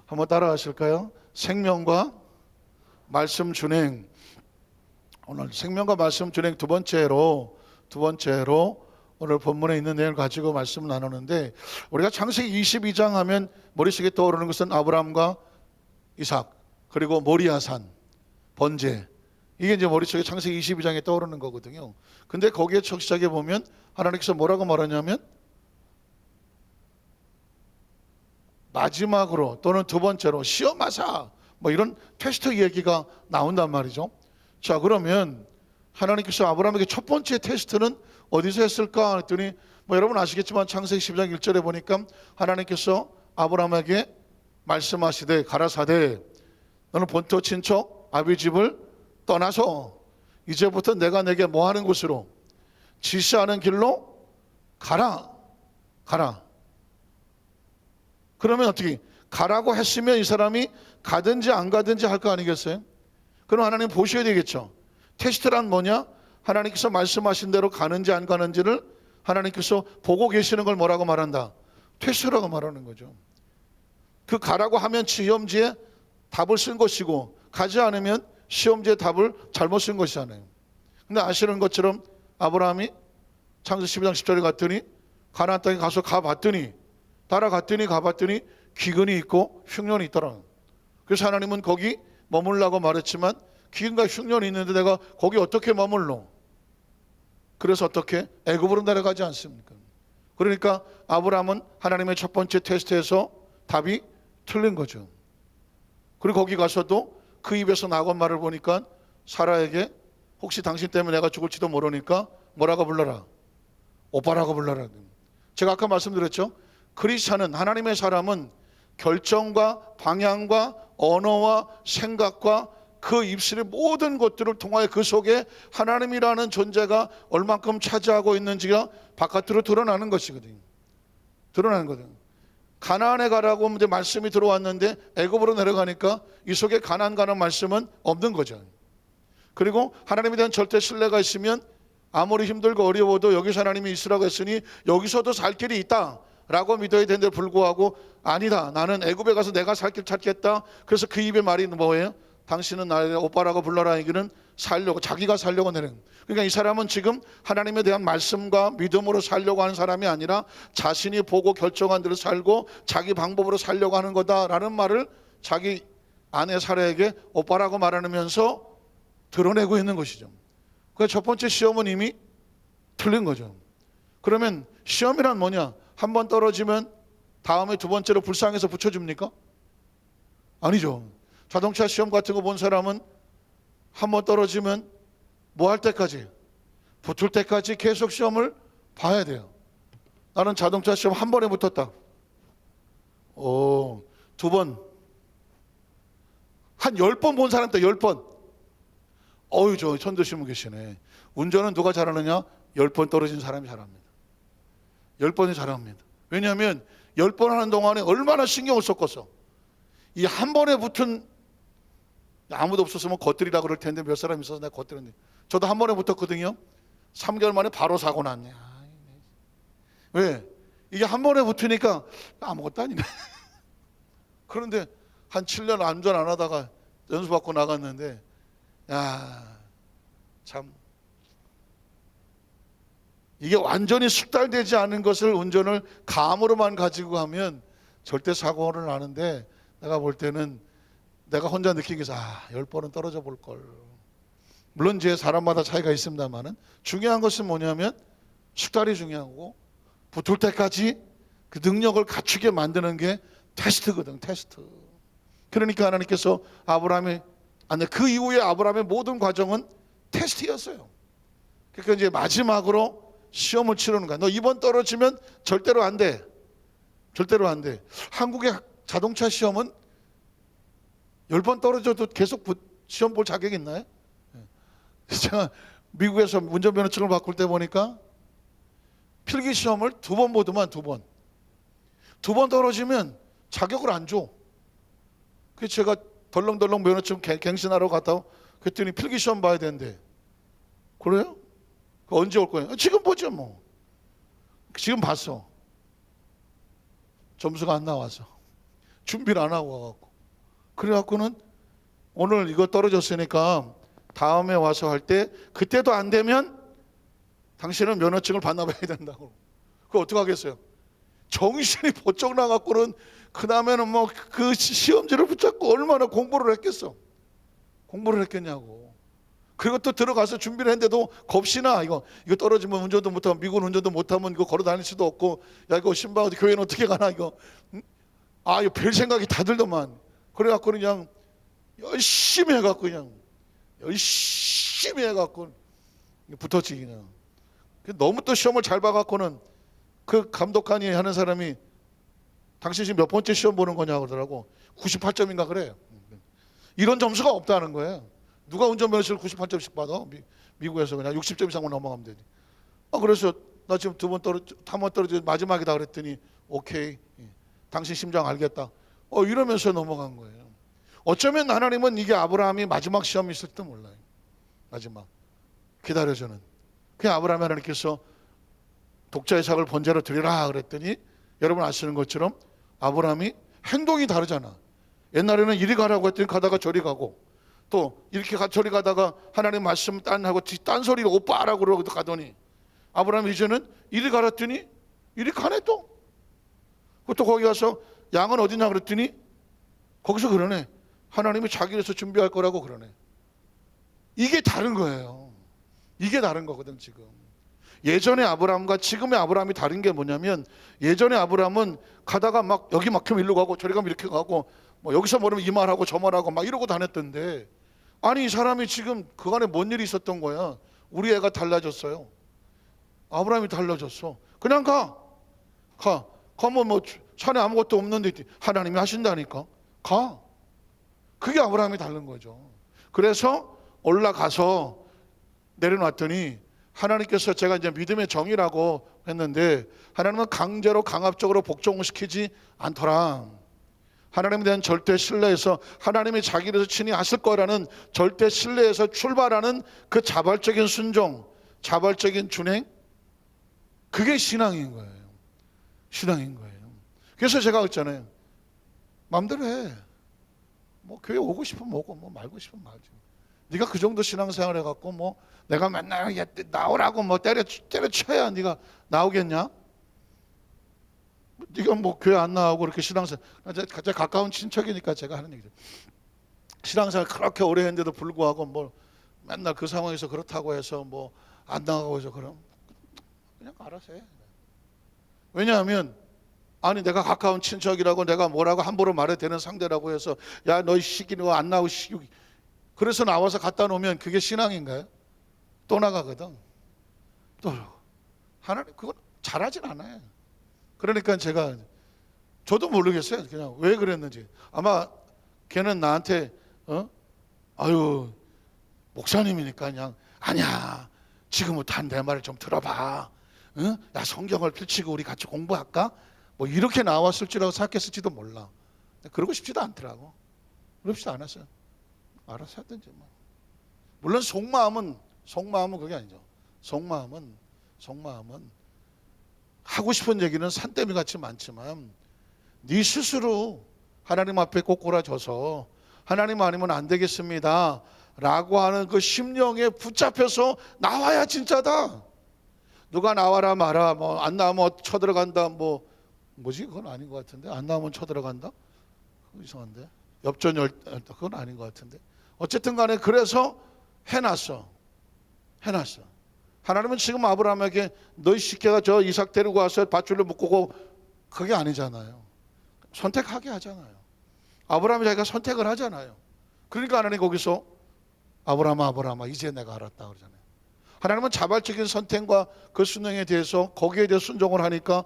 한번 따라하실까요? 생명과 말씀 준행. 오늘 생명과 말씀 준행 두 번째로 오늘 본문에 있는 내용을 가지고 말씀 나누는데, 우리가 창세기 22장 하면 머릿속에 떠오르는 것은 아브라함과 이삭, 그리고 모리아산, 번제, 이게 이제 머릿속에 창세기 22장에 떠오르는 거거든요. 근데 거기에 첫 시작에 보면 하나님께서 뭐라고 말하냐면 마지막으로 또는 두 번째로 시험하사, 뭐 이런 테스트 얘기가 나온단 말이죠. 자, 그러면 하나님께서 아브라함에게 첫 번째 테스트는 어디서 했을까 했더니, 뭐 여러분 아시겠지만 창세기 10장 1절에 보니까 하나님께서 아브라함에게 말씀하시되 가라사대 너는 본토 친척 아비 집을 떠나서 이제부터 내가 내게 뭐 하는 곳으로 지시하는 길로 가라. 그러면 어떻게 가라고 했으면 이 사람이 가든지 안 가든지 할 거 아니겠어요? 그럼 하나님 보셔야 되겠죠. 테스트란 뭐냐? 하나님께서 말씀하신 대로 가는지 안 가는지를 하나님께서 보고 계시는 걸 뭐라고 말한다? 테스트라고 말하는 거죠. 그 가라고 하면 시험지에 답을 쓴 것이고, 가지 않으면 시험지에 답을 잘못 쓴 것이잖아요. 근데 아시는 것처럼 아브라함이 창세기 12장 10절에 갔더니 가나안 땅에 가서 가봤더니 가봤더니 기근이 있고 흉년이 있더라. 그래서 하나님은 거기 머물라고 말했지만 기근과 흉년이 있는데 내가 거기 어떻게 머물러? 그래서 어떻게? 애굽으로 내려가지 않습니까? 그러니까 아브라함은 하나님의 첫 번째 테스트에서 답이 틀린 거죠. 그리고 거기 가서도 그 입에서 나온 말을 보니까 사라에게 혹시 당신 때문에 내가 죽을지도 모르니까 뭐라고 불러라? 오빠라고 불러라. 제가 아까 말씀드렸죠. 크리스찬은, 하나님의 사람은 결정과 방향과 언어와 생각과 그 입술의 모든 것들을 통하여 그 속에 하나님이라는 존재가 얼만큼 차지하고 있는지가 바깥으로 드러나는 것이거든요. 드러나는 거거든요. 가나안에 가라고 이제 말씀이 들어왔는데 애굽으로 내려가니까 이 속에 가나안 가는 말씀은 없는 거죠. 그리고 하나님에 대한 절대 신뢰가 있으면 아무리 힘들고 어려워도 여기서 하나님이 있으라고 했으니 여기서도 살 길이 있다 라고 믿어야 되는데 불구하고, 아니다, 나는 애굽에 가서 내가 살 길 찾겠다. 그래서 그 입의 말이 뭐예요? 당신은 나를 오빠라고 불러라. 얘기는 살려고, 자기가 살려고 내는. 그러니까 이 사람은 지금 하나님에 대한 말씀과 믿음으로 살려고 하는 사람이 아니라 자신이 보고 결정한 대로 살고 자기 방법으로 살려고 하는 거다라는 말을 자기 아내 사라에게 오빠라고 말하면서 드러내고 있는 것이죠. 그래서 첫 번째 시험은 이미 틀린 거죠. 그러면 시험이란 뭐냐? 한 번 떨어지면 다음에 두 번째로 불쌍해서 붙여줍니까? 아니죠. 자동차 시험 같은 거 본 사람은 한 번 떨어지면 뭐 할 때까지? 붙을 때까지 계속 시험을 봐야 돼요. 나는 자동차 시험 한 번에 붙었다. 두 번. 한 10번 본 사람 있다, 10번. 저 천도시면 계시네. 운전은 누가 잘하느냐? 10번 떨어진 사람이 잘합니다. 10번이 잘합니다. 왜냐하면 10번 하는 동안에 얼마나 신경을 썼겠어. 이 한 번에 붙은, 아무도 없었으면 겉들이라 그럴 텐데 몇 사람 있어서 내가 겉들였는데, 저도 한 번에 붙었거든요. 3개월 만에 바로 사고 났네. 왜? 이게 한 번에 붙으니까 아무것도 아니네. 그런데 한 7년 안전 안 하다가 연수받고 나갔는데, 참, 이게 완전히 숙달되지 않은 것을 운전을 감으로만 가지고 가면 절대 사고를 나는데, 내가 볼 때는 내가 혼자 느낀 게 10번은 떨어져 볼 걸. 물론 이제 사람마다 차이가 있습니다만은 중요한 것은 뭐냐면 숙달이 중요하고 붙을 때까지 그 능력을 갖추게 만드는 게 테스트거든, 테스트. 그러니까 하나님께서 그 이후에 아브라함의 모든 과정은 테스트였어요. 그러니까 이제 마지막으로 시험을 치르는 거야. 너 이번 떨어지면 절대로 안 돼. 절대로 안 돼. 한국의 자동차 시험은 10번 떨어져도 계속 시험 볼 자격이 있나요? 제가 미국에서 운전면허증을 바꿀 때 보니까 필기 시험을 2번 보더만, 2번. 2번 떨어지면 자격을 안 줘. 그래서 제가 덜렁덜렁 면허증 갱신하러 갔다 그랬더니 필기 시험 봐야 되는데, 그래요? 언제 올 거예요? 지금 보죠 뭐. 지금 봤어. 점수가 안 나와서. 준비를 안 하고 와갖고. 그래갖고는 오늘 이거 떨어졌으니까 다음에 와서 할 때 그때도 안 되면 당신은 면허증을 반납해야 된다고. 그거 어떡하겠어요? 정신이 번쩍 나갖고는 그 다음에는 뭐 그 시험지를 붙잡고 얼마나 공부를 했겠어. 공부를 했겠냐고. 그리고 또 들어가서 준비를 했는데도 겁시나 이거 떨어지면 운전도 못하면 미국 운전도 못하면 이거 걸어 다닐 수도 없고 야 이거 신방 교회는 어떻게 가나 이거. 아 이거 별 생각이 다 들더만. 그래갖고 그냥 열심히 해갖고 그냥 열심히 해갖고 붙었지 그냥. 너무 또 시험을 잘 봐갖고는 그 감독관이 하는 사람이 당신 지금 몇 번째 시험 보는 거냐고 그러더라고. 98점인가 그래요. 이런 점수가 없다는 거예요. 누가 운전면허를 98점씩 받아? 미국에서 그냥 60점 이상만 넘어가면 되지. 그래서 나 지금 한 번 떨어져 마지막이다 그랬더니 오케이. 당신 심장 알겠다. 이러면서 넘어간 거예요. 어쩌면 하나님은 이게 아브라함이 마지막 시험이 있을지도 몰라요. 마지막. 기다려주는. 그냥 아브라함이 하나님께서 독자 이삭을 번제로 드리라 그랬더니 여러분 아시는 것처럼 아브라함이 행동이 다르잖아. 옛날에는 이리 가라고 했더니 가다가 저리 가고 또 이렇게 저리 가다가 하나님 말씀 딴하고 딴소리로 오빠라고 그러고 가더니 아브라함이 이제는 이리 가랬더니 이리 가네 또. 또 거기 가서 양은 어디냐 그랬더니 거기서 그러네. 하나님이 자기 위해서 준비할 거라고 그러네. 이게 다른 거예요. 이게 다른 거거든 지금. 예전의 아브라함과 지금의 아브라함이 다른 게 뭐냐면 예전의 아브라함은 가다가 막 여기 막히면 일로 가고 저리 가면 이렇게 가고 뭐 여기서 모르면 이 말하고 저 말하고 막 이러고 다녔던데 아니 이 사람이 지금 그간에 뭔 일이 있었던 거야. 우리 애가 달라졌어요. 아브라함이 달라졌어. 그냥 가면 뭐 산에 아무것도 없는데 하나님이 하신다니까 가. 그게 아브라함이 다른 거죠. 그래서 올라가서 내려놨더니 하나님께서 제가 이제 믿음의 정의라고 했는데 하나님은 강제로 강압적으로 복종을 시키지 않더라. 하나님에 대한 절대 신뢰에서 하나님이 자기를 친히 하실 거라는 절대 신뢰에서 출발하는 그 자발적인 순종, 자발적인 준행, 그게 신앙인 거예요. 신앙인 거예요. 그래서 제가 했잖아요. 마음대로 해. 뭐 교회 오고 싶으면 오고 뭐 말고 싶으면 말지. 네가 그 정도 신앙생활 해갖고 뭐 내가 맨날 나오라고 뭐 때려쳐야 네가 나오겠냐? 네가 뭐 교회 안 나오고 그렇게 신앙생활 가장 가까운 친척이니까 제가 하는 얘기죠. 신앙생활 그렇게 오래 했는데도 불구하고 뭐 맨날 그 상황에서 그렇다고 해서 뭐 안 나가고 해서 그럼 그냥 알아서 해. 왜냐하면 아니 내가 가까운 친척이라고 내가 뭐라고 함부로 말해도 되는 상대라고 해서 야 너 이 시기 너 안 나오고 그래서 나와서 갖다 놓으면 그게 신앙인가요? 또 나가거든. 또 하나님 그건 잘하진 않아요. 그러니까 제가 저도 모르겠어요. 그냥 왜 그랬는지. 아마 걔는 나한테 아유 목사님이니까 그냥 아니야 지금부터 내 말을 좀 들어봐. 야 성경을 펼치고 우리 같이 공부할까? 뭐 이렇게 나왔을 줄알고 생각했을지도 몰라. 그러고 싶지도 않더라고. 그럽지도 않았어요. 알아서 하든지 뭐. 물론 속마음은 그게 아니죠. 속마음은 하고 싶은 얘기는 산더미 같이 많지만 네 스스로 하나님 앞에 꼬꾸라져서 하나님 아니면 안 되겠습니다 라고 하는 그 심령에 붙잡혀서 나와야 진짜다. 누가 나와라 마라 뭐 안 나오면 쳐들어간다 뭐지 그건 아닌 것 같은데 안 나오면 쳐들어간다? 그거 이상한데 엽전열 그건 아닌 것 같은데 어쨌든 간에 그래서 해놨어. 하나님은 지금 아브라함에게 너희 시켜가 저 이삭 데리고 와서 밧줄로 묶고 그게 아니잖아요. 선택하게 하잖아요. 아브라함이 자기가 선택을 하잖아요. 그러니까 하나님 거기서 아브라함아 이제 내가 알았다 그러잖아요. 하나님은 자발적인 선택과 그 순종에 대해서 거기에 대해 순종을 하니까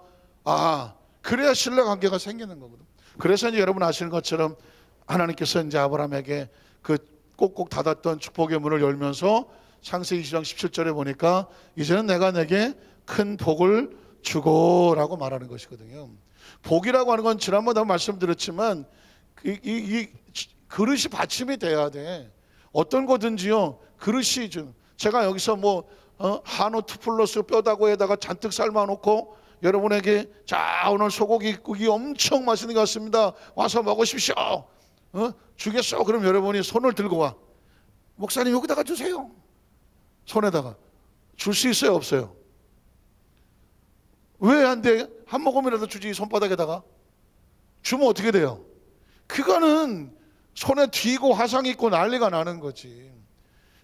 그래야 신뢰관계가 생기는 거거든. 그래서 이제 여러분 아시는 것처럼 하나님께서 이제 아브라함에게 그 꼭꼭 닫았던 축복의 문을 열면서 창세기 20장 17절에 보니까 이제는 내가 내게 큰 복을 주고라고 말하는 것이거든요. 복이라고 하는 건 지난번에 말씀드렸지만 이 그릇이 받침이 돼야 돼. 어떤 거든지요. 그릇이 좀 제가 여기서 뭐 한우 2 플러스 뼈다구에다가 잔뜩 삶아놓고 여러분에게 자 오늘 소고기국이 엄청 맛있는 것 같습니다. 와서 먹으십시오. 주겠어. 그럼 여러분이 손을 들고 와. 목사님 여기다가 주세요. 손에다가 줄 수 있어요 없어요? 왜 안 돼? 한 모금이라도 주지. 손바닥에다가 주면 어떻게 돼요? 그거는 손에 쥐고 화상 입고 난리가 나는 거지.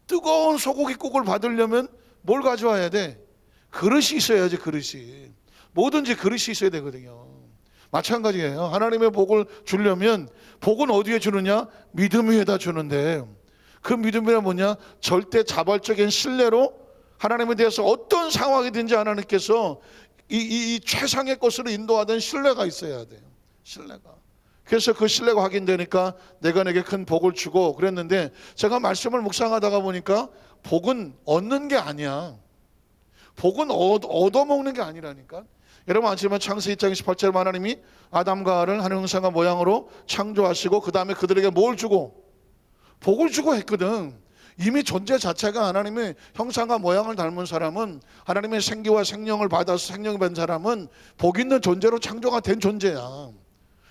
뜨거운 소고기국을 받으려면 뭘 가져와야 돼? 그릇이 있어야지. 그릇이. 뭐든지 그릇이 있어야 되거든요. 마찬가지예요. 하나님의 복을 주려면 복은 어디에 주느냐? 믿음 위에다 주는데 그 믿음이란 뭐냐? 절대 자발적인 신뢰로 하나님에 대해서 어떤 상황이든지 하나님께서 이 최상의 것으로 인도하던 신뢰가 있어야 돼요. 신뢰가. 그래서 그 신뢰가 확인되니까 내가 내게 큰 복을 주고 그랬는데 제가 말씀을 묵상하다가 보니까 복은 얻는 게 아니야. 복은 얻어먹는 게 아니라니까. 여러분 아시지만 창세기 2장 28절 하나님이 아담과 하와를 하나님 형상과 모양으로 창조하시고 그 다음에 그들에게 뭘 주고? 복을 주고 했거든. 이미 존재 자체가 하나님의 형상과 모양을 닮은 사람은 하나님의 생기와 생명을 받아서 생명이 된 사람은 복 있는 존재로 창조가 된 존재야.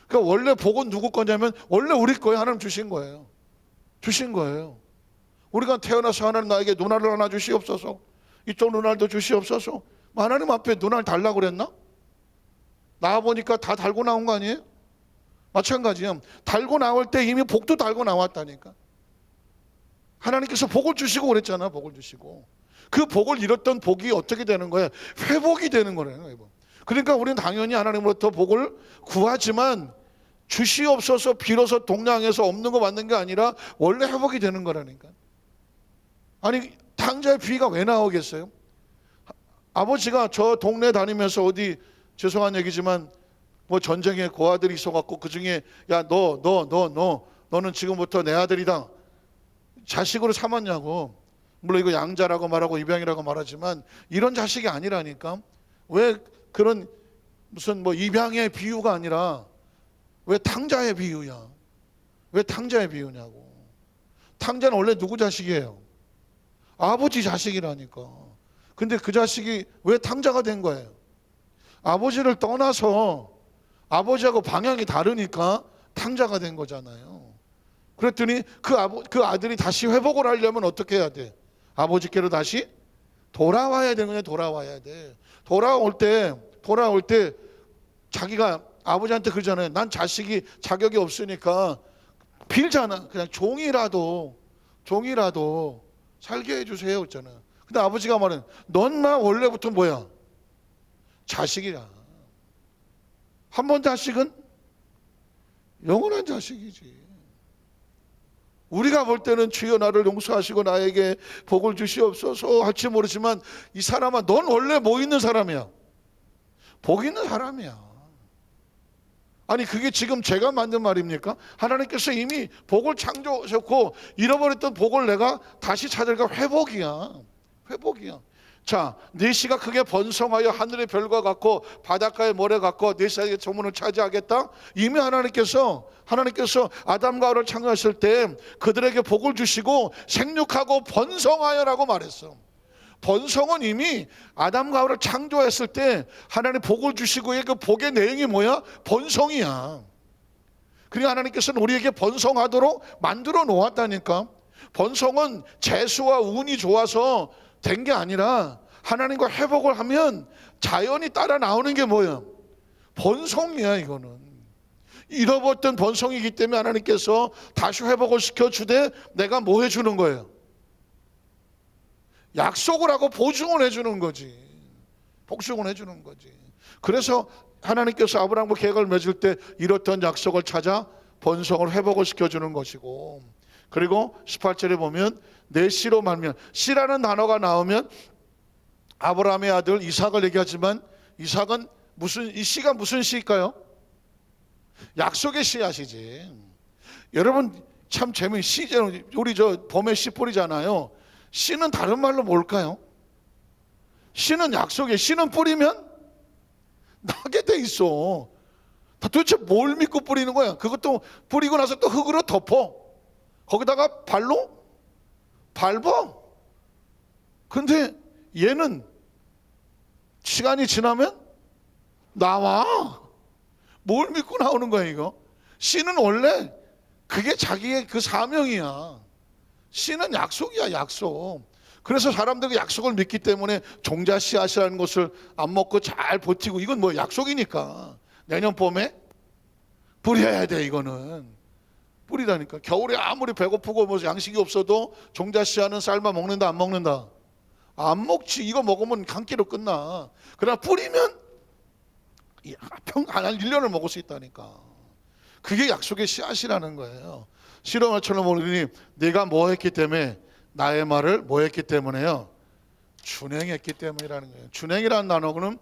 그러니까 원래 복은 누구 거냐면 원래 우리 거예요. 하나님 주신 거예요. 주신 거예요. 우리가 태어나서 하나님 나에게 눈알을 하나 주시옵소서. 이쪽 눈알도 주시옵소서. 하나님 앞에 눈알 달라고 그랬나? 나와보니까 다 달고 나온 거 아니에요? 마찬가지야. 달고 나올 때 이미 복도 달고 나왔다니까. 하나님께서 복을 주시고 그랬잖아. 복을 주시고 그 복을 잃었던 복이 어떻게 되는 거야? 회복이 되는 거예요. 그러니까 우리는 당연히 하나님으로부터 복을 구하지만 주시옵소서 빌어서 동냥해서 없는 거 받는 게 아니라 원래 회복이 되는 거라니까. 아니 탕자의 비유가 왜 나오겠어요? 아버지가 저 동네 다니면서 어디 죄송한 얘기지만 뭐 전쟁에 고아들이 있어갖고 그 중에 야 너는 지금부터 내 아들이다 자식으로 삼았냐고. 물론 이거 양자라고 말하고 입양이라고 말하지만 이런 자식이 아니라니까. 왜 그런 무슨 뭐 입양의 비유가 아니라 왜 탕자의 비유야? 왜 탕자의 비유냐고. 탕자는 원래 누구 자식이에요? 아버지 자식이라니까. 근데 그 자식이 왜 탕자가 된 거예요? 아버지를 떠나서 아버지하고 방향이 다르니까 탕자가 된 거잖아요. 그랬더니 그 아들이 다시 회복을 하려면 어떻게 해야 돼? 아버지께로 다시 돌아와야 되는 거냐? 돌아와야 돼. 돌아올 때 자기가 아버지한테 그러잖아요. 난 자식이 자격이 없으니까 빌잖아. 그냥 종이라도 살게 해주세요 했잖아요. 근데 아버지가 말은 넌 나 원래부터 뭐야? 자식이야. 한 번 자식은 영원한 자식이지. 우리가 볼 때는 주여 나를 용서하시고 나에게 복을 주시옵소서 할지 모르지만 이 사람아 넌 원래 뭐 있는 사람이야? 복 있는 사람이야. 아니 그게 지금 제가 만든 말입니까? 하나님께서 이미 복을 창조하셨고 잃어버렸던 복을 내가 다시 찾을까? 회복이야. 자, 네 씨가 크게 번성하여 하늘의 별과 같고 바닷가의 모래 같고 네 씨에게 조문을 차지하겠다. 이미 하나님께서 아담과 하와를 창조하실 때 그들에게 복을 주시고 생육하고 번성하여라고 말했어. 번성은 이미 아담과 하와를 창조했을 때 하나님 복을 주시고의 그 복의 내용이 뭐야? 번성이야. 그러니까 하나님께서는 우리에게 번성하도록 만들어 놓았다니까. 번성은 재수와 운이 좋아서 된 게 아니라 하나님과 회복을 하면 자연이 따라 나오는 게 뭐야? 번성이야. 이거는 잃어버렸던 번성이기 때문에 하나님께서 다시 회복을 시켜주되 내가 뭐 해주는 거예요? 약속을 하고 보증을 해주는 거지. 복숭을 해주는 거지. 그래서 하나님께서 아브라함과 계획을 맺을 때 잃었던 약속을 찾아 번성을 회복을 시켜주는 것이고, 그리고 18절에 보면 내 씨로 말면, 씨라는 단어가 나오면 아브라함의 아들 이삭을 얘기하지만 이삭은 이 씨가 무슨 씨일까요? 약속의 씨앗이지. 여러분 참 재미있는 씨잖아요. 우리 저 봄에 씨 뿌리잖아요. 씨는 다른 말로 뭘까요? 씨는 약속이에요. 씨는 뿌리면 나게 돼 있어. 도대체 뭘 믿고 뿌리는 거야? 그것도 뿌리고 나서 또 흙으로 덮어. 거기다가 발로 밟아. 근데 얘는 시간이 지나면 나와. 뭘 믿고 나오는 거야 이거? 씨는 원래 그게 자기의 그 사명이야. 씨는 약속이야, 약속. 그래서 사람들이 약속을 믿기 때문에 종자 씨앗이라는 것을 안 먹고 잘 버티고, 이건 뭐 약속이니까 내년 봄에 뿌려야 돼. 이거는 뿌리다니까. 겨울에 아무리 배고프고 뭐 양식이 없어도 종자 씨앗은 삶아 먹는다, 안 먹는다? 안 먹지. 이거 먹으면 한 끼로 끝나. 그러나 뿌리면 한 1년을 먹을 수 있다니까. 그게 약속의 씨앗이라는 거예요. 실험처럼 우리니 내가 뭐 했기 때문에, 나의 말을 뭐 했기 때문에요? 준행했기 때문이라는 거예요. 준행이라는 단어는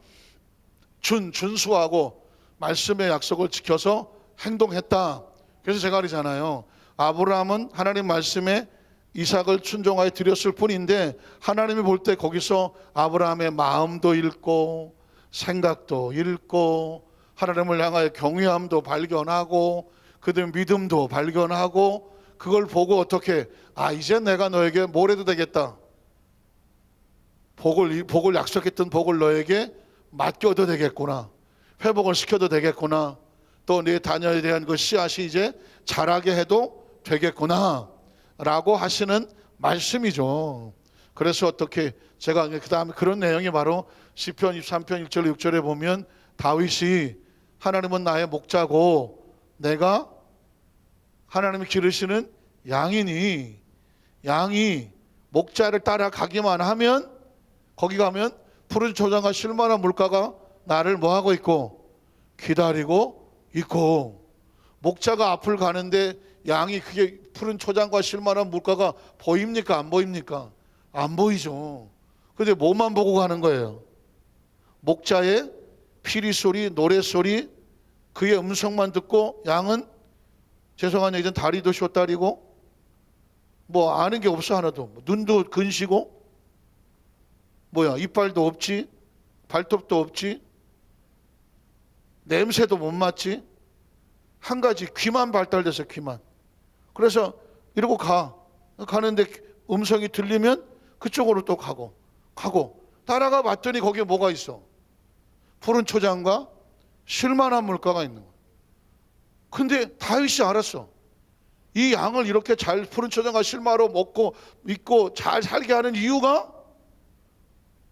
준수하고 말씀의 약속을 지켜서 행동했다. 그래서 제가 그러잖아요. 아브라함은 하나님 말씀에 이삭을 순종하여 드렸을 뿐인데, 하나님이 볼 때 거기서 아브라함의 마음도 읽고 생각도 읽고 하나님을 향하여 경외함도 발견하고 그들 믿음도 발견하고, 그걸 보고 어떻게, 이제 내가 너에게 뭘 해도 되겠다. 복을 약속했던 복을 너에게 맡겨도 되겠구나. 회복을 시켜도 되겠구나. 또 네 자녀에 대한 그 씨앗이 이제 자라게 해도 되겠구나 라고 하시는 말씀이죠. 그래서 어떻게 제가 그 다음에 그런 내용이 바로 시편 23편 1절 6절에 보면 다윗이 하나님은 나의 목자고 내가 하나님이 기르시는 양이니, 양이 목자를 따라가기만 하면, 거기 가면 푸른 초장과 쉴만한 물가가 나를 뭐하고 있고 기다리고 있고, 목자가 앞을 가는데 양이 그게 푸른 초장과 쉴만한 물가가 보입니까? 안 보입니까? 안 보이죠. 근데 뭐만 보고 가는 거예요? 목자의 피리소리, 노래소리, 그의 음성만 듣고 양은 죄송한 얘기는 다리도 쇼다리고 뭐 아는 게 없어. 하나도. 눈도 근시고 이빨도 없지, 발톱도 없지, 냄새도 못 맡지. 한 가지, 귀만 발달돼서, 귀만. 그래서 이러고 가는데 음성이 들리면 그쪽으로 또 가고 따라가 봤더니 거기에 뭐가 있어? 푸른 초장과 쉴만한 물가가 있는 거야. 근데 다윗이 알았어. 이 양을 이렇게 잘 푸른 초장과 쉴만으로 먹고 있고 잘 살게 하는 이유가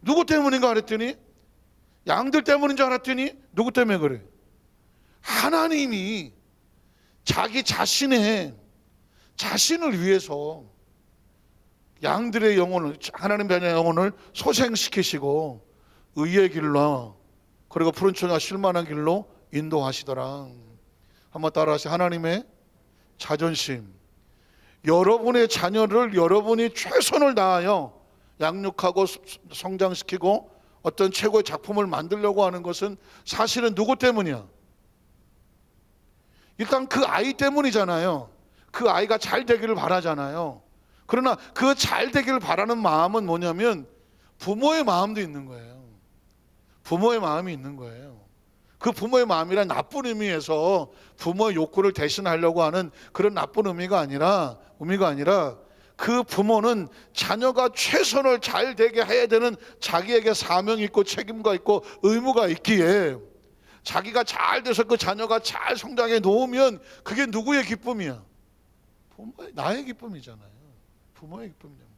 누구 때문인가 그랬더니, 양들 때문인 줄 알았더니 누구 때문에 그래? 하나님이 자기 자신을 위해서 양들의 영혼을, 하나님 자녀의 영혼을 소생시키시고 의의 길로, 그리고 푸른 초장과 쉴만한 길로 인도하시더라. 한번 따라하세요. 하나님의 자존심. 여러분의 자녀를 여러분이 최선을 다하여 양육하고 성장시키고 어떤 최고의 작품을 만들려고 하는 것은 사실은 누구 때문이야? 일단 그 아이 때문이잖아요. 그 아이가 잘 되기를 바라잖아요. 그러나 그 잘 되기를 바라는 마음은 뭐냐면 부모의 마음도 있는 거예요. 부모의 마음이 있는 거예요. 그 부모의 마음이란 나쁜 의미에서 부모의 욕구를 대신하려고 하는 그런 나쁜 의미가 아니라 그 부모는 자녀가 최선을 잘 되게 해야 되는 자기에게 사명이 있고 책임과 있고 의무가 있기에, 자기가 잘 돼서 그 자녀가 잘 성장해 놓으면 그게 누구의 기쁨이야? 나의 기쁨이잖아요. 부모의 기쁨이잖아요.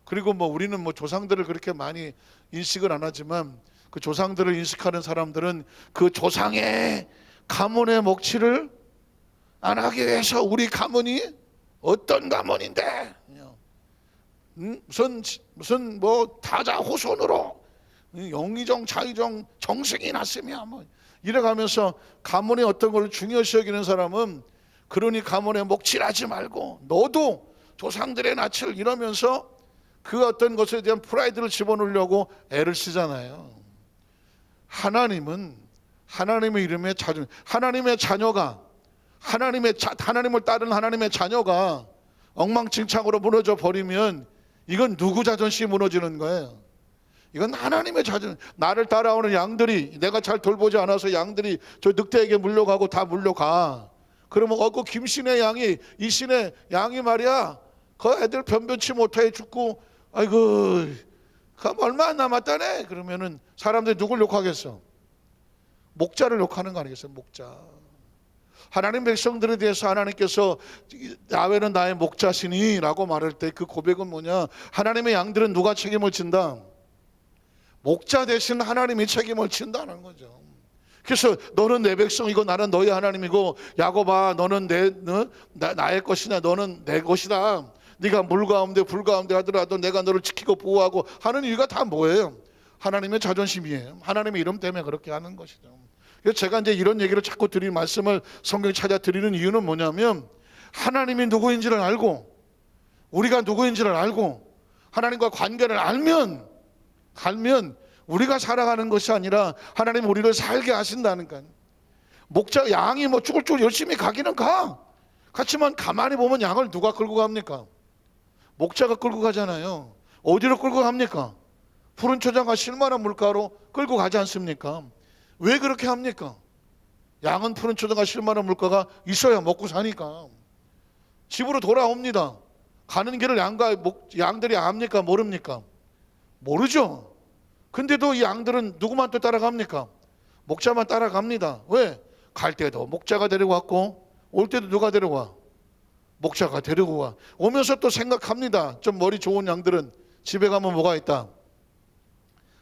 그리고 우리는 조상들을 그렇게 많이 인식을 안 하지만, 그 조상들을 인식하는 사람들은 그 조상의 가문의 몫을 안 하기 위해서 우리 가문이 어떤 가문인데 무슨 다자 호손으로 영의정 자의정 정승이 났으며 이래가면서 가문의 어떤 걸 중요시 여기는 사람은, 그러니 가문의 몫질하지 말고 너도 조상들의 낯을 이러면서 그 어떤 것에 대한 프라이드를 집어넣으려고 애를 쓰잖아요. 하나님은 하나님의 이름에 하나님의 자녀가, 하나님을 따르는 하나님의 자녀가 엉망진창으로 무너져 버리면 이건 누구 자존심이 무너지는 거예요? 이건 하나님의 자존심. 나를 따라오는 양들이, 내가 잘 돌보지 않아서 양들이 저 늑대에게 물려가고 다 물려가. 그러면 그 김신의 양이, 이신의 양이 말이야, 그 애들 변변치 못해 죽고, 아이고 얼마 안 남았다네. 그러면은 사람들이 누굴 욕하겠어? 목자를 욕하는 거 아니겠어요? 목자. 하나님 백성들에 대해서 하나님께서 야훼는 나의 목자시니 라고 말할 때 그 고백은 뭐냐? 하나님의 양들은 누가 책임을 진다? 목자 대신 하나님이 책임을 진다는 거죠. 그래서 너는 내 백성이고 나는 너의 하나님이고, 야곱아 너는 나의 것이나 너는 내 것이다. 네가 물 가운데 불 가운데 하더라도 내가 너를 지키고 보호하고 하는 이유가 다 뭐예요? 하나님의 자존심이에요. 하나님의 이름 때문에 그렇게 하는 것이죠. 그래서 제가 이제 이런 얘기를 자꾸 드리는 말씀을 성경에 찾아 드리는 이유는 뭐냐면, 하나님이 누구인지를 알고 우리가 누구인지를 알고 하나님과 관계를 알면 우리가 살아가는 것이 아니라 하나님 우리를 살게 하신다는 거예요. 목자 양이 뭐 쭈글쭈글 열심히 가기는 갔지만 가만히 보면 양을 누가 끌고 갑니까? 목자가 끌고 가잖아요. 어디로 끌고 갑니까? 푸른 초장과 실만한 물가로 끌고 가지 않습니까? 왜 그렇게 합니까? 양은 푸른 초장과 실만한 물가가 있어야 먹고 사니까. 집으로 돌아옵니다. 가는 길을 양들이 압니까? 모릅니까? 모르죠. 근데도 이 양들은 누구만 또 따라갑니까? 목자만 따라갑니다. 왜? 갈 때도 목자가 데리고 왔고 올 때도 누가 데리고 와? 목자가 데리고 와. 오면서 또 생각합니다. 좀 머리 좋은 양들은 집에 가면 뭐가 있다?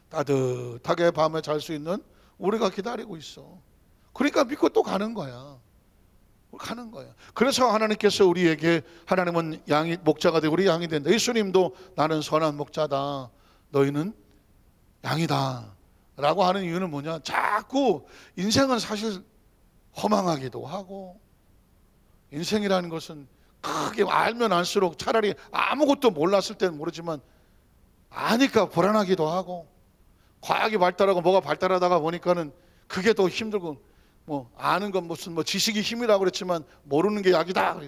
따뜻하게 밤에 잘 수 있는 우리가 기다리고 있어. 그러니까 믿고 또 가는 거야. 그래서 하나님께서 우리에게, 하나님은 양이 목자가 되고 우리 양이 된다. 예수님도 나는 선한 목자다, 너희는 양이다 라고 하는 이유는 뭐냐? 자꾸 인생은 사실 허망하기도 하고, 인생이라는 것은 크게 알면 알수록, 차라리 아무것도 몰랐을 때는 모르지만 아니까 불안하기도 하고, 과학이 발달하고 뭐가 발달하다가 보니까는 그게 더 힘들고, 뭐 아는 건 무슨 뭐 지식이 힘이라고 그랬지만 모르는 게 약이다.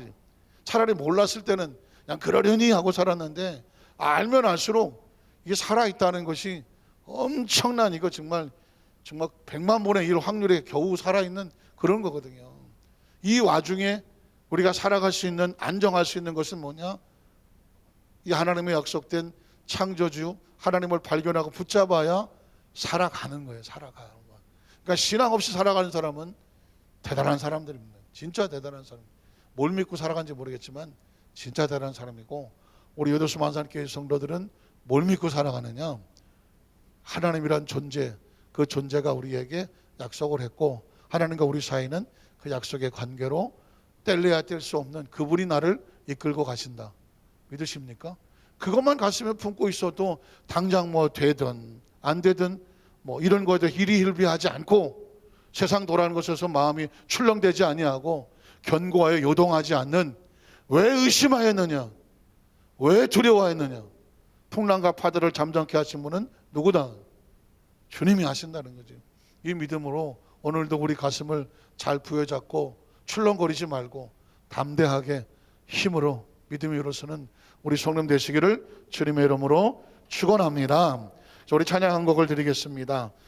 차라리 몰랐을 때는 그냥 그러려니 하고 살았는데, 알면 알수록 이게 살아있다는 것이 엄청난, 이거 정말 100만 분의 1 확률에 겨우 살아있는 그런 거거든요. 이 와중에 우리가 살아갈 수 있는, 안정할 수 있는 것은 뭐냐? 이 하나님의 약속된 창조주 하나님을 발견하고 붙잡아야 살아가는 거예요. 살아가는 거. 그러니까 신앙 없이 살아가는 사람은 대단한 사람들입니다. 진짜 대단한 사람. 뭘 믿고 살아가는지 모르겠지만 진짜 대단한 사람이고, 우리 여도수 만산교회 성도들은 뭘 믿고 살아가느냐? 하나님이란 존재, 그 존재가 우리에게 약속을 했고, 하나님과 우리 사이는 그 약속의 관계로 뗄래야 뗄 수 없는 그분이 나를 이끌고 가신다. 믿으십니까? 그것만 가슴에 품고 있어도 당장 뭐 되든 안 되든 뭐 이런 거에 대해 희리힐비하지 않고, 세상 돌아가는 것에서 마음이 출렁대지 아니하고 견고하여 요동하지 않는, 왜 의심하였느냐? 왜 두려워했느냐? 풍랑과 파도를 잠잠케 하신 분은 누구다? 주님이 하신다는 거죠. 이 믿음으로 오늘도 우리 가슴을 잘 부여잡고 출렁거리지 말고 담대하게 힘으로, 믿음이 일어서는 우리 성령 되시기를 주님의 이름으로 축원합니다. 우리 찬양 한 곡을 드리겠습니다.